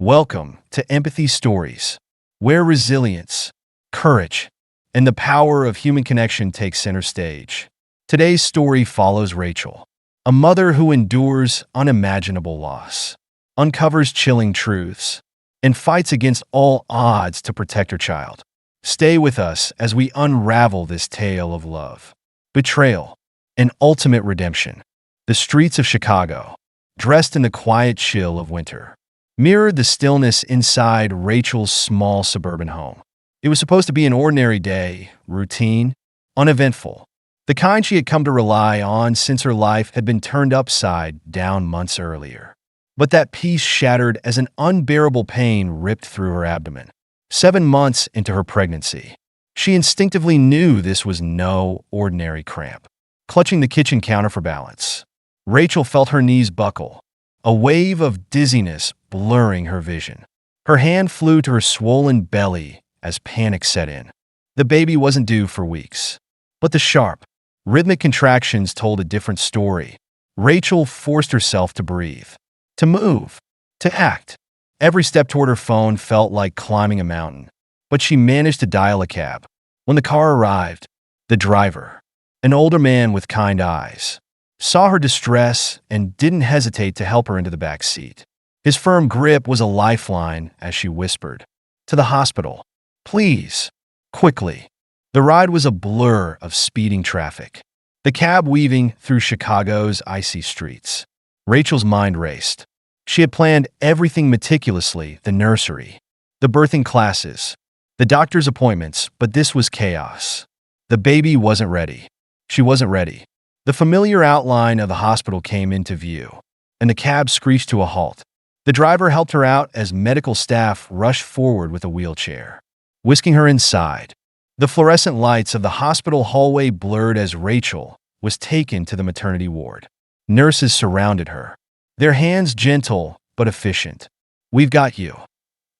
Welcome to Empathy Stories, where resilience, courage, and the power of human connection take center stage. Today's story follows Rachel, a mother who endures unimaginable loss, uncovers chilling truths, and fights against all odds to protect her child. Stay with us as we unravel this tale of love, betrayal, and ultimate redemption. The streets of Chicago, dressed in the quiet chill of winter, mirrored the stillness inside Rachel's small suburban home. It was supposed to be an ordinary day, routine, uneventful, the kind she had come to rely on since her life had been turned upside down months earlier. But that peace shattered as an unbearable pain ripped through her abdomen. 7 months into her pregnancy, she instinctively knew this was no ordinary cramp. Clutching the kitchen counter for balance, Rachel felt her knees buckle, a wave of dizziness blurring her vision. Her hand flew to her swollen belly as panic set in. The baby wasn't due for weeks, but the sharp, rhythmic contractions told a different story. Rachel forced herself to breathe, to move, to act. Every step toward her phone felt like climbing a mountain, but she managed to dial a cab. When the car arrived, the driver, an older man with kind eyes, saw her distress and didn't hesitate to help her into the back seat. His firm grip was a lifeline as she whispered, "To the hospital. Please. Quickly." The ride was a blur of speeding traffic, the cab weaving through Chicago's icy streets. Rachel's mind raced. She had planned everything meticulously: the nursery, the birthing classes, the doctor's appointments, but this was chaos. The baby wasn't ready. She wasn't ready. The familiar outline of the hospital came into view, and the cab screeched to a halt. The driver helped her out as medical staff rushed forward with a wheelchair, whisking her inside. The fluorescent lights of the hospital hallway blurred as Rachel was taken to the maternity ward. Nurses surrounded her, their hands gentle but efficient. "We've got you,"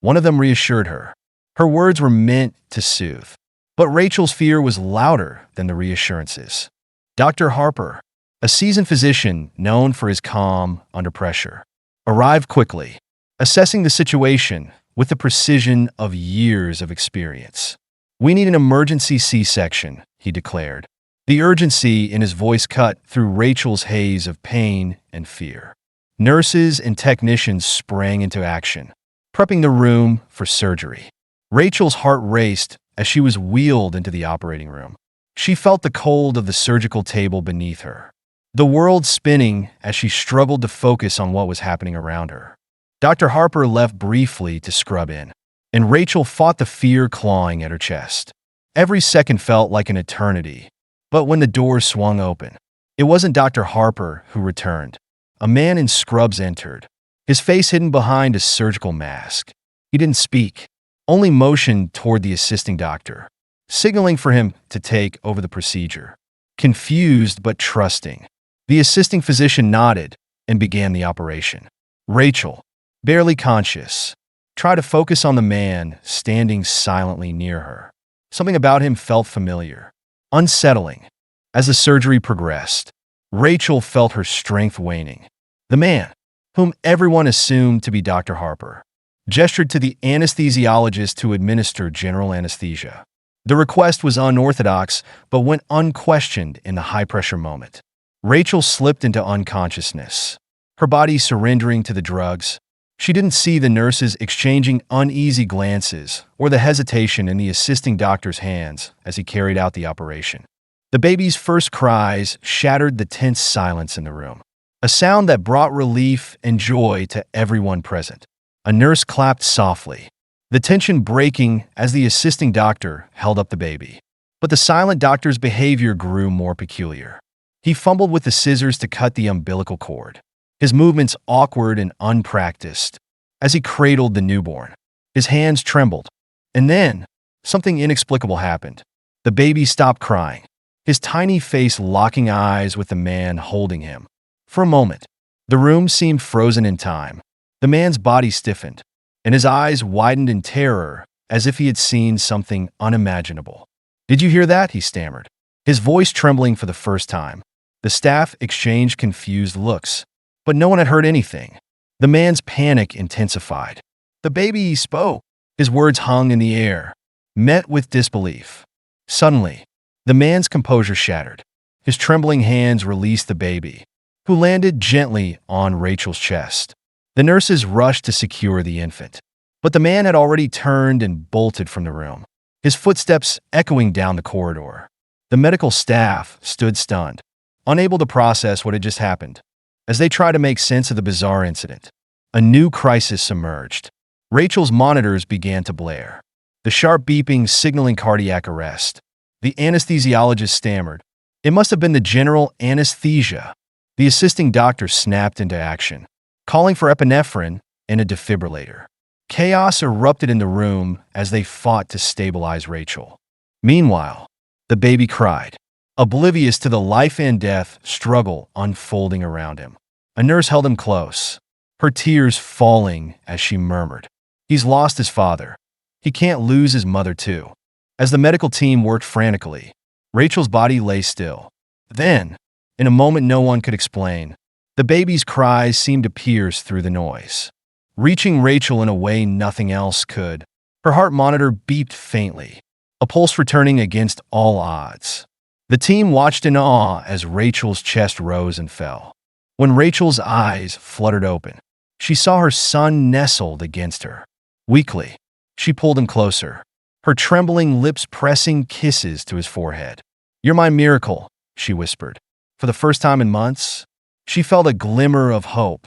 one of them reassured her. Her words were meant to soothe, but Rachel's fear was louder than the reassurances. Dr. Harper, a seasoned physician known for his calm under pressure, arrived quickly, assessing the situation with the precision of years of experience. "We need an emergency C-section," he declared. The urgency in his voice cut through Rachel's haze of pain and fear. Nurses and technicians sprang into action, prepping the room for surgery. Rachel's heart raced as she was wheeled into the operating room. She felt the cold of the surgical table beneath her, the world spinning as she struggled to focus on what was happening around her. Dr. Harper left briefly to scrub in, and Rachel fought the fear clawing at her chest. Every second felt like an eternity, but when the door swung open, it wasn't Dr. Harper who returned. A man in scrubs entered, his face hidden behind a surgical mask. He didn't speak, only motioned toward the assisting doctor, signaling for him to take over the procedure. Confused but trusting, the assisting physician nodded and began the operation. Rachel, barely conscious, tried to focus on the man standing silently near her. Something about him felt familiar, unsettling. As the surgery progressed, Rachel felt her strength waning. The man, whom everyone assumed to be Dr. Harper, gestured to the anesthesiologist to administer general anesthesia. The request was unorthodox, but went unquestioned in the high-pressure moment. Rachel slipped into unconsciousness, her body surrendering to the drugs. She didn't see the nurses exchanging uneasy glances or the hesitation in the assisting doctor's hands as he carried out the operation. The baby's first cries shattered the tense silence in the room, a sound that brought relief and joy to everyone present. A nurse clapped softly, the tension breaking as the assisting doctor held up the baby. But the silent doctor's behavior grew more peculiar. He fumbled with the scissors to cut the umbilical cord, his movements awkward and unpracticed. As he cradled the newborn, his hands trembled. And then, something inexplicable happened. The baby stopped crying, his tiny face locking eyes with the man holding him. For a moment, the room seemed frozen in time. The man's body stiffened, and his eyes widened in terror as if he had seen something unimaginable. "Did you hear that?" he stammered, his voice trembling for the first time. The staff exchanged confused looks, but no one had heard anything. The man's panic intensified. The baby spoke. His words hung in the air, met with disbelief. Suddenly, the man's composure shattered. His trembling hands released the baby, who landed gently on Rachel's chest. The nurses rushed to secure the infant, but the man had already turned and bolted from the room, his footsteps echoing down the corridor. The medical staff stood stunned, unable to process what had just happened. As they tried to make sense of the bizarre incident, a new crisis emerged. Rachel's monitors began to blare, the sharp beeping signaling cardiac arrest. The anesthesiologist stammered, "It must have been the general anesthesia." The assisting doctor snapped into action, calling for epinephrine and a defibrillator. Chaos erupted in the room as they fought to stabilize Rachel. Meanwhile, the baby cried, oblivious to the life and death struggle unfolding around him. A nurse held him close, her tears falling as she murmured, "He's lost his father. He can't lose his mother too." As the medical team worked frantically, Rachel's body lay still. Then, in a moment no one could explain, the baby's cries seemed to pierce through the noise, reaching Rachel in a way nothing else could. Her heart monitor beeped faintly, a pulse returning against all odds. The team watched in awe as Rachel's chest rose and fell. When Rachel's eyes fluttered open, she saw her son nestled against her. Weakly, she pulled him closer, her trembling lips pressing kisses to his forehead. "You're my miracle," she whispered. For the first time in months, she felt a glimmer of hope,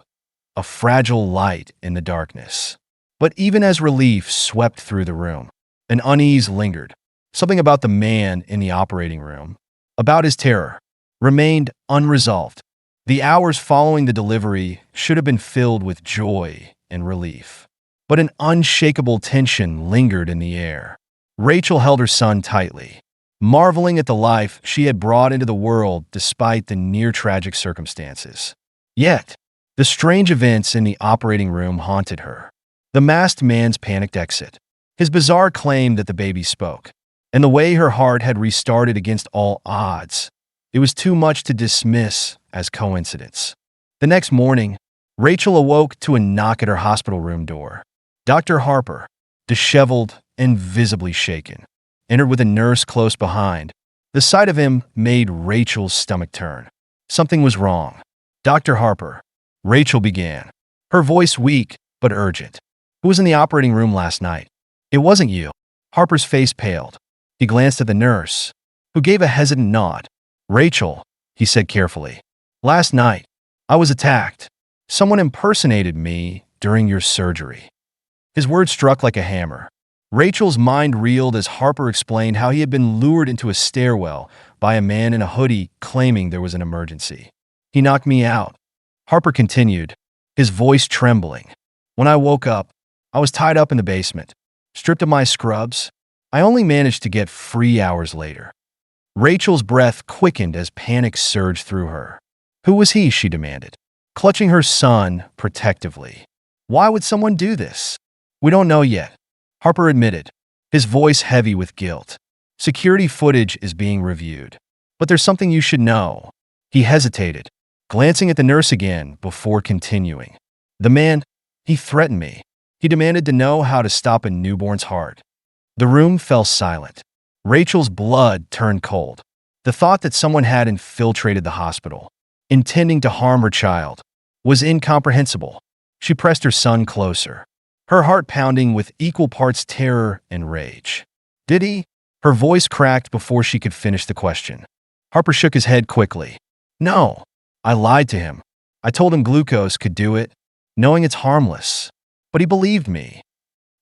a fragile light in the darkness. But even as relief swept through the room, an unease lingered. Something about the man in the operating room, about his terror, remained unresolved. The hours following the delivery should have been filled with joy and relief, but an unshakable tension lingered in the air. Rachel held her son tightly, marveling at the life she had brought into the world despite the near-tragic circumstances. Yet, the strange events in the operating room haunted her. The masked man's panicked exit, his bizarre claim that the baby spoke, and the way her heart had restarted against all odds. It was too much to dismiss as coincidence. The next morning, Rachel awoke to a knock at her hospital room door. Dr. Harper, disheveled and visibly shaken, entered with a nurse close behind. The sight of him made Rachel's stomach turn. Something was wrong. "Dr. Harper," Rachel began, her voice weak but urgent. "Who was in the operating room last night?" "It wasn't you." Harper's face paled. He glanced at the nurse, who gave a hesitant nod. "Rachel," he said carefully, "last night, I was attacked. Someone impersonated me during your surgery." His words struck like a hammer. Rachel's mind reeled as Harper explained how he had been lured into a stairwell by a man in a hoodie claiming there was an emergency. "He knocked me out," Harper continued, his voice trembling. "When I woke up, I was tied up in the basement, stripped of my scrubs. I only managed to get free hours later." Rachel's breath quickened as panic surged through her. "Who was he?" she demanded, clutching her son protectively. "Why would someone do this?" "We don't know yet," Harper admitted, his voice heavy with guilt. "Security footage is being reviewed. But there's something you should know." He hesitated, glancing at the nurse again before continuing. "The man, he threatened me. He demanded to know how to stop a newborn's heart." The room fell silent. Rachel's blood turned cold. The thought that someone had infiltrated the hospital, intending to harm her child, was incomprehensible. She pressed her son closer, her heart pounding with equal parts terror and rage. "Did he?" Her voice cracked before she could finish the question. Harper shook his head quickly. "No, I lied to him. I told him glucose could do it, knowing it's harmless. But he believed me."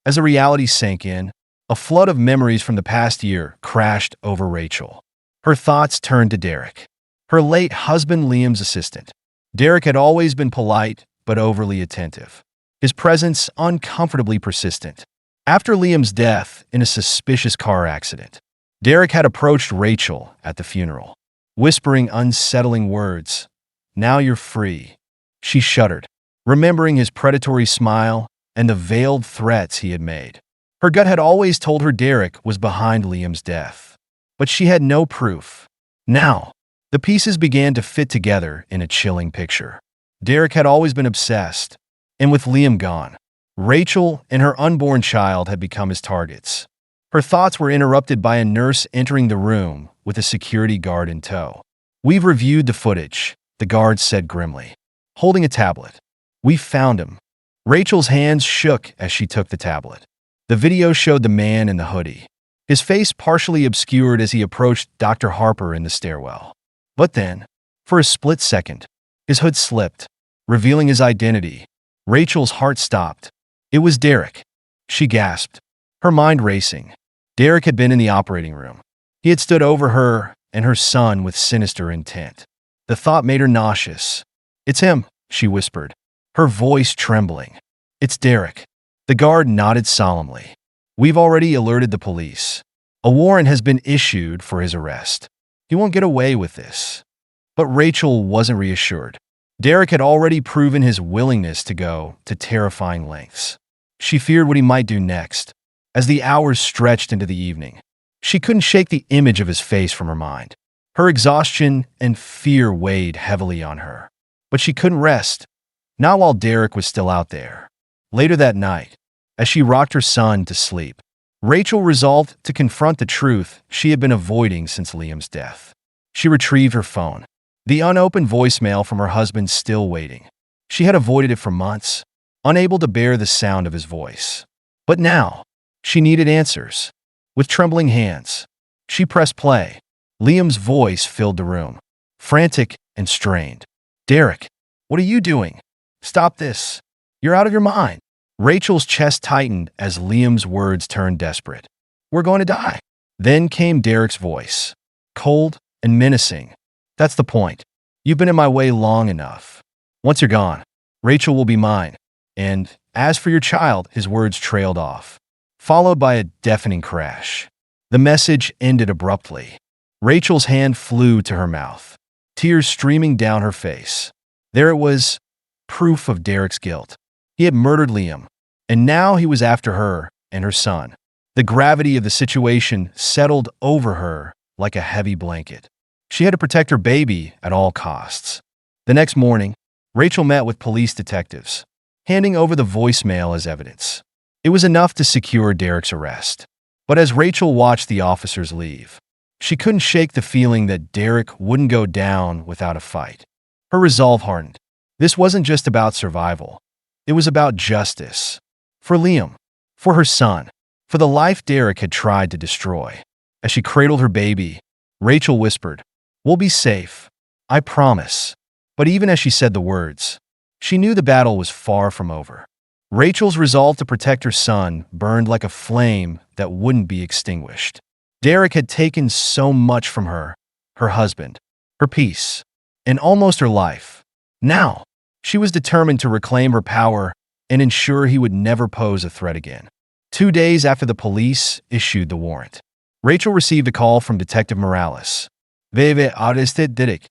As the reality sank in, a flood of memories from the past year crashed over Rachel. Her thoughts turned to Derek, her late husband Liam's assistant. Derek had always been polite but overly attentive, his presence uncomfortably persistent. After Liam's death in a suspicious car accident, Derek had approached Rachel at the funeral, whispering unsettling words. "Now you're free." She shuddered, remembering his predatory smile and the veiled threats he had made. Her gut had always told her Derek was behind Liam's death, but she had no proof. Now, the pieces began to fit together in a chilling picture. Derek had always been obsessed, and with Liam gone, Rachel and her unborn child had become his targets. Her thoughts were interrupted by a nurse entering the room with a security guard in tow. "We've reviewed the footage," the guard said grimly, holding a tablet. "We found him." Rachel's hands shook as she took the tablet. The video showed the man in the hoodie, his face partially obscured as he approached Dr. Harper in the stairwell. But then, for a split second, his hood slipped, revealing his identity. Rachel's heart stopped. It was Derek. She gasped, her mind racing. Derek had been in the operating room. He had stood over her and her son with sinister intent. The thought made her nauseous. "It's him," she whispered, her voice trembling. "It's Derek." The guard nodded solemnly. "We've already alerted the police. A warrant has been issued for his arrest. He won't get away with this." But Rachel wasn't reassured. Derek had already proven his willingness to go to terrifying lengths. She feared what he might do next. As the hours stretched into the evening, she couldn't shake the image of his face from her mind. Her exhaustion and fear weighed heavily on her. But she couldn't rest, not while Derek was still out there. Later that night, as she rocked her son to sleep, Rachel resolved to confront the truth she had been avoiding since Liam's death. She retrieved her phone, the unopened voicemail from her husband still waiting. She had avoided it for months, unable to bear the sound of his voice. But now, she needed answers. With trembling hands, she pressed play. Liam's voice filled the room, frantic and strained. "Derek, what are you doing? Stop this. You're out of your mind." Rachel's chest tightened as Liam's words turned desperate. "We're going to die." Then came Derek's voice, cold and menacing. "That's the point. You've been in my way long enough. Once you're gone, Rachel will be mine. And as for your child," his words trailed off, followed by a deafening crash. The message ended abruptly. Rachel's hand flew to her mouth, tears streaming down her face. There it was, proof of Derek's guilt. He had murdered Liam, and now he was after her and her son. The gravity of the situation settled over her like a heavy blanket. She had to protect her baby at all costs. The next morning, Rachel met with police detectives, handing over the voicemail as evidence. It was enough to secure Derek's arrest. But as Rachel watched the officers leave, she couldn't shake the feeling that Derek wouldn't go down without a fight. Her resolve hardened. This wasn't just about survival. It was about justice. For Liam, for her son, for the life Derek had tried to destroy. As she cradled her baby, Rachel whispered, "We'll be safe. I promise." But even as she said the words, she knew the battle was far from over. Rachel's resolve to protect her son burned like a flame that wouldn't be extinguished. Derek had taken so much from her, her husband, her peace, and almost her life. Now, she was determined to reclaim her power and ensure he would never pose a threat again. 2 days after the police issued the warrant, Rachel received a call from Detective Morales. "Veve arrested Derek."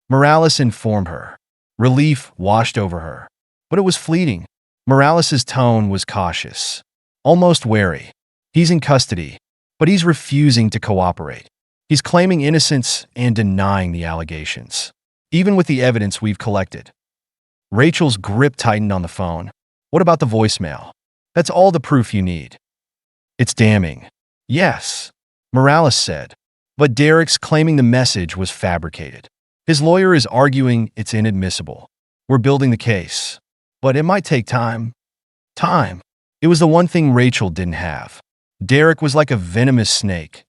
Morales informed her. Relief washed over her. But it was fleeting. Morales' tone was cautious, almost wary. "He's in custody, but he's refusing to cooperate. He's claiming innocence and denying the allegations, even with the evidence we've collected." Rachel's grip tightened on the phone. "What about the voicemail? That's all the proof you need." "It's damning." "Yes," Morales said, but Derek's claiming the message was fabricated. "His lawyer is arguing it's inadmissible. We're building the case, but it might take time." Time. It was the one thing Rachel didn't have. Derek was like a venomous snake,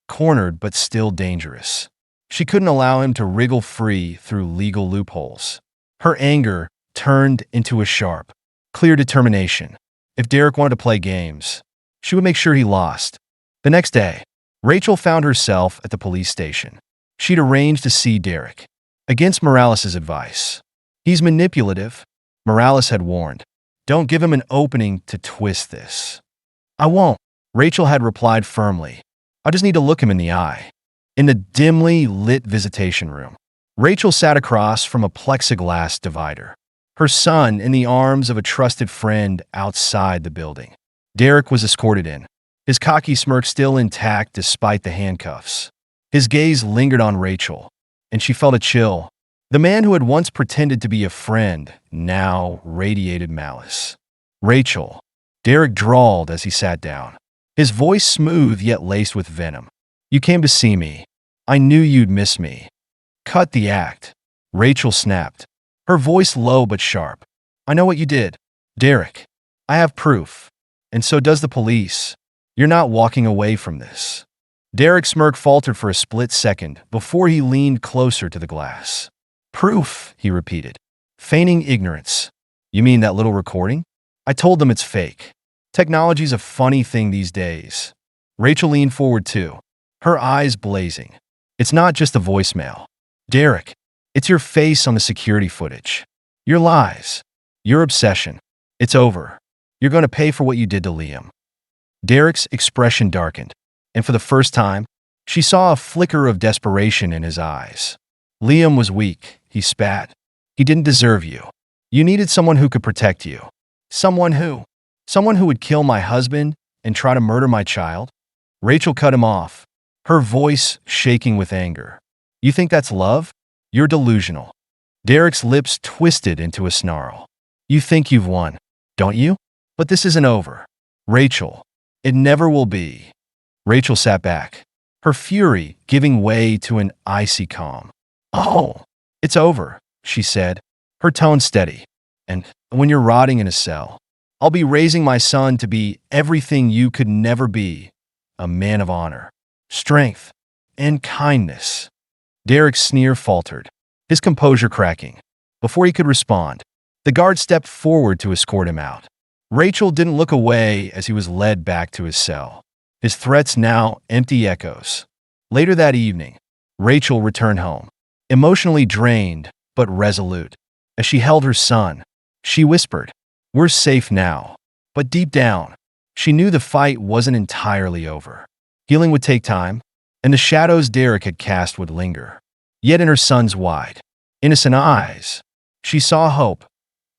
cornered but still dangerous. She couldn't allow him to wriggle free through legal loopholes. Her anger turned into a sharp, clear determination. If Derek wanted to play games, she would make sure he lost. The next day, Rachel found herself at the police station. She'd arranged to see Derek. Against Morales' advice. "He's manipulative," Morales had warned. "Don't give him an opening to twist this." "I won't," Rachel had replied firmly. "I just need to look him in the eye." In the dimly lit visitation room, Rachel sat across from a plexiglass divider, her son in the arms of a trusted friend outside the building. Derek was escorted in, his cocky smirk still intact despite the handcuffs. His gaze lingered on Rachel, and she felt a chill. The man who had once pretended to be a friend now radiated malice. Rachel, Derek drawled as he sat down, his voice smooth yet laced with venom. You came to see me. I knew you'd miss me. Cut the act. Rachel snapped, her voice low but sharp. I know what you did. Derek, I have proof. And so does the police. You're not walking away from this. Derek's smirk faltered for a split second before he leaned closer to the glass. Proof, he repeated, feigning ignorance. You mean that little recording? I told them it's fake. Technology's a funny thing these days. Rachel leaned forward too, her eyes blazing. It's not just the voicemail. Derek, it's your face on the security footage. Your lies. Your obsession. It's over. You're going to pay for what you did to Liam. Derek's expression darkened, and for the first time, she saw a flicker of desperation in his eyes. Liam was weak, he spat. He didn't deserve you. You needed someone who could protect you. Someone who would kill my husband and try to murder my child? Rachel cut him off, her voice shaking with anger. You think that's love? You're delusional. Derek's lips twisted into a snarl. You think you've won, don't you? But this isn't over. Rachel, it never will be. Rachel sat back, her fury giving way to an icy calm. Oh, it's over, she said, her tone steady. And when you're rotting in a cell, I'll be raising my son to be everything you could never be, a man of honor, strength, and kindness. Derek's sneer faltered, his composure cracking. Before he could respond, the guard stepped forward to escort him out. Rachel didn't look away as he was led back to his cell, his threats now empty echoes. Later that evening, Rachel returned home, emotionally drained but resolute. As she held her son, she whispered, "We're safe now." But deep down, she knew the fight wasn't entirely over. Healing would take time, and the shadows Derek had cast would linger. Yet in her son's wide, innocent eyes, she saw hope,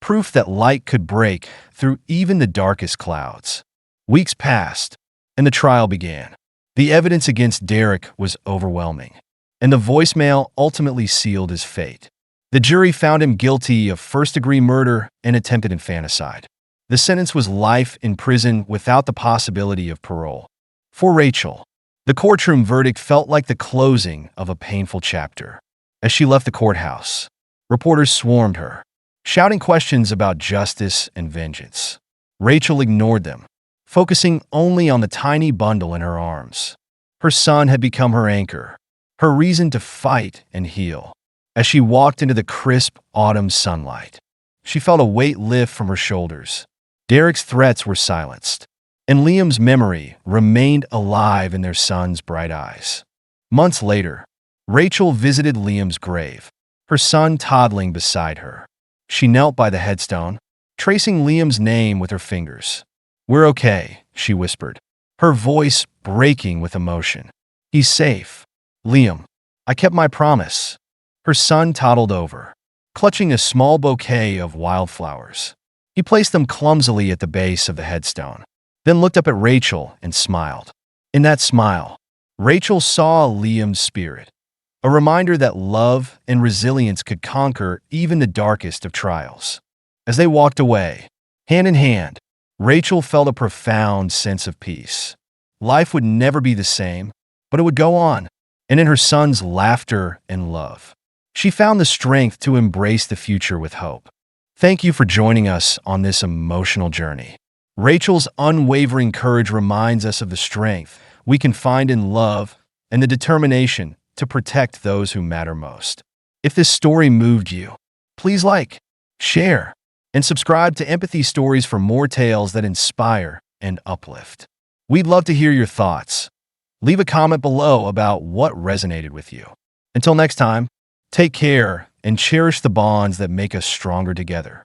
proof that light could break through even the darkest clouds. Weeks passed, and the trial began. The evidence against Derek was overwhelming, and the voicemail ultimately sealed his fate. The jury found him guilty of first-degree murder and attempted infanticide. The sentence was life in prison without the possibility of parole. For Rachel, the courtroom verdict felt like the closing of a painful chapter. As she left the courthouse, reporters swarmed her, shouting questions about justice and vengeance. Rachel ignored them, focusing only on the tiny bundle in her arms. Her son had become her anchor, her reason to fight and heal. As she walked into the crisp autumn sunlight, she felt a weight lift from her shoulders. Derek's threats were silenced, and Liam's memory remained alive in their son's bright eyes. Months later, Rachel visited Liam's grave, her son toddling beside her. She knelt by the headstone, tracing Liam's name with her fingers. "We're okay," she whispered, her voice breaking with emotion. "He's safe. Liam, I kept my promise." Her son toddled over, clutching a small bouquet of wildflowers. He placed them clumsily at the base of the headstone, then looked up at Rachel and smiled. In that smile, Rachel saw Liam's spirit, a reminder that love and resilience could conquer even the darkest of trials. As they walked away, hand in hand, Rachel felt a profound sense of peace. Life would never be the same, but it would go on, and in her son's laughter and love, she found the strength to embrace the future with hope. Thank you for joining us on this emotional journey. Rachel's unwavering courage reminds us of the strength we can find in love and the determination to protect those who matter most. If this story moved you, please like, share, and subscribe to Empathy Stories for more tales that inspire and uplift. We'd love to hear your thoughts. Leave a comment below about what resonated with you. Until next time, take care and cherish the bonds that make us stronger together.